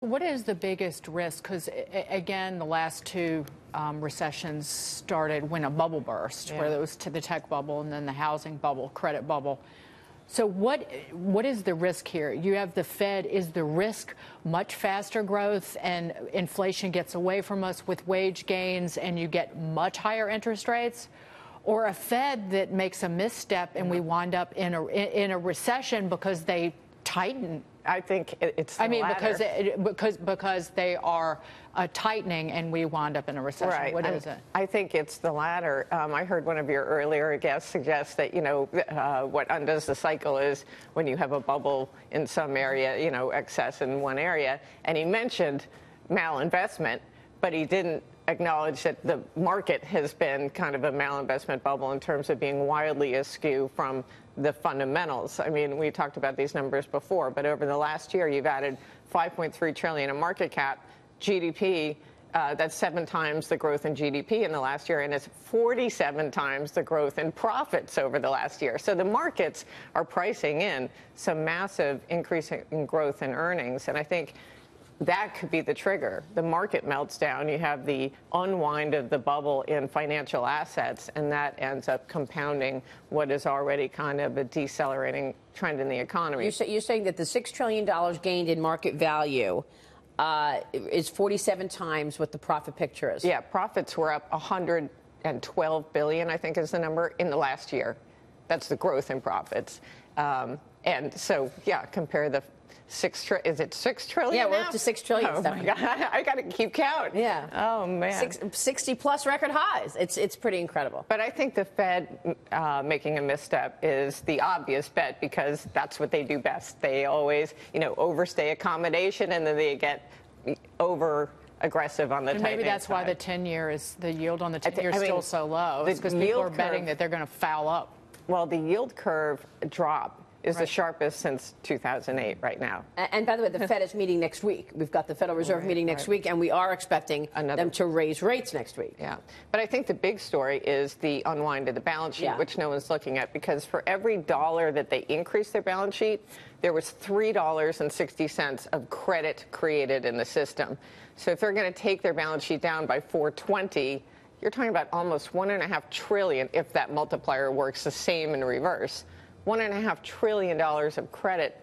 What is the biggest risk? Because, again, the last two recessions started when a bubble burst, where it was to the tech bubble and then the housing bubble, credit bubble. So what is the risk here? You have the Fed. Is the risk much faster growth and inflation gets away from us with wage gains and you get much higher interest rates? Or a Fed that makes a misstep and we wind up in a recession because they tighten? I think it's the latter. because they are tightening and we wind up in a recession. Right. What is it? I think it's the latter. I heard one of your earlier guests suggest that, what undoes the cycle is when you have a bubble in some area, excess in one area. And he mentioned malinvestment, but he didn't acknowledge that the market has been kind of a malinvestment bubble in terms of being wildly askew from the fundamentals. I mean, we talked about these numbers before, but over the last year, you've added $5.3 trillion in market cap, GDP. That's 7 times the growth in GDP in the last year, and it's 47 times the growth in profits over the last year. So the markets are pricing in some massive increase in growth in earnings, and I think that could be the trigger. The market melts down. You have the unwind of the bubble in financial assets, and that ends up compounding what is already kind of a decelerating trend in the economy. You're saying that the $6 trillion gained in market value is 47 times what the profit picture is. Yeah, profits were up 112 billion, I think is the number, in the last year. That's the growth in profits. And so, yeah, compare the is it 6 trillion? Yeah, we're now? up to 6 trillion. Oh my God. I got to keep count. Yeah. Oh man. 60 plus record highs. It's pretty incredible. But I think the Fed making a misstep is the obvious bet because that's what they do best. They always, overstay accommodation and then they get over aggressive on the tightening Maybe that's why side. the yield on the 10-year is still so low. It's because people are betting that they're going to foul up. Well, the yield curve drop is the sharpest since 2008 right now. And by the way, the Fed is meeting next week. We've got the Federal Reserve meeting next week, and we are expecting them to raise rates next week. Yeah. But I think the big story is the unwind of the balance sheet, which no one's looking at, because for every dollar that they increase their balance sheet, there was $3.60 of credit created in the system. So if they're going to take their balance sheet down by $420, you're talking about almost $1.5 trillion if that multiplier works the same in reverse. $1.5 trillion of credit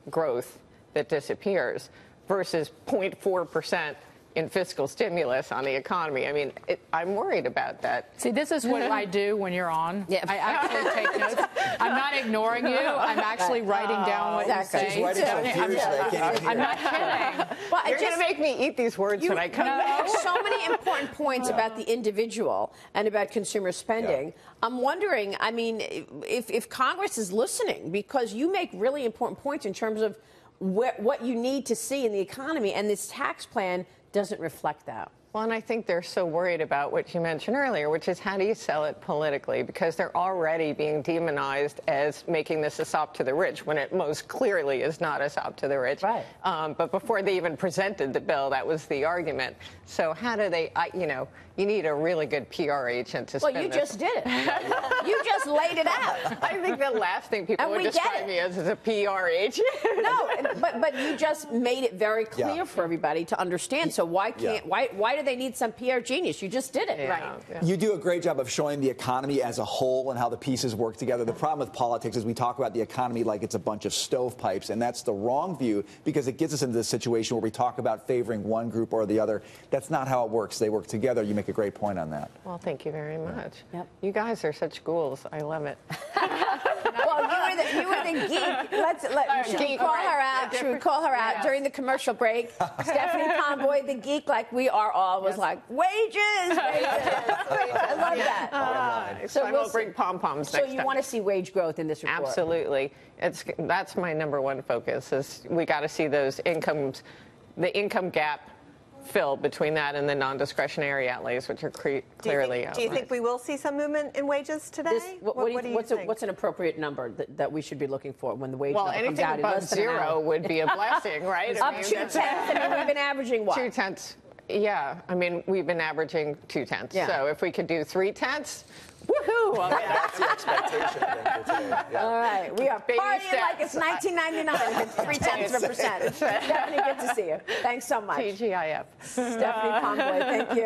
growth that disappears versus 0.4% in fiscal stimulus on the economy. I mean, I'm worried about that. See, this is what I do when you're on. Yeah. I actually take notes. I'm not ignoring you. I'm actually writing down what you say. She's writing so furiously, I can't even hear. I'm not kidding. Well, You're going to make me eat these words when I come back. So many important points about the individual and about consumer spending. I'm wondering, I mean, if Congress is listening, because you make really important points in terms of what you need to see in the economy, and this tax plan doesn't reflect that. Well, and I think they're so worried about what you mentioned earlier, which is how do you sell it politically? Because they're already being demonized as making this a sop to the rich when it most clearly is not a sop to the rich. Right. But before they even presented the bill, that was the argument. So how do they, you need a really good PR agent to spin Well, you this. just did it. You just laid it out. I think the last thing people would describe me as is a PR agent. No, but you just made it very clear for everybody to understand. So why do they need some PR genius? You just did it, right? Yeah. You do a great job of showing the economy as a whole and how the pieces work together. The problem with politics is we talk about the economy like it's a bunch of stovepipes, and that's the wrong view because it gets us into this situation where we talk about favoring one group or the other. That's not how it works. They work together. You make a great point on that. Well, thank you very much. Yep. You guys are such ghouls. I love it. Well, you were the geek. Should we call her out? Should we call her out during the commercial break? Stephanie Pomboy, the geek, like we are all, was like, wages. I love that. So we'll bring pom-poms next time. So you want to see wage growth in this report? Absolutely. That's my number one focus is we got to see those incomes, the income gap fill between that and the non-discretionary outlays, which are clearly. Do you think we will see some movement in wages today? What do you think? What's an appropriate number that we should be looking for when the wage number comes out? Well, anything above zero would be a blessing, right? Up 2/10. I mean, we've been averaging what? 2/10. Yeah, I mean, we've been averaging 2/10. Yeah. So if we could do 3/10, whew, woohoo. I mean, That's the expectation, I think, for today. Yeah. All right, we are Baby partying like it's steps. 1999. It's 0.3%. Stephanie, good to see you. Thanks so much. TGIF. Stephanie Pomboy, thank you.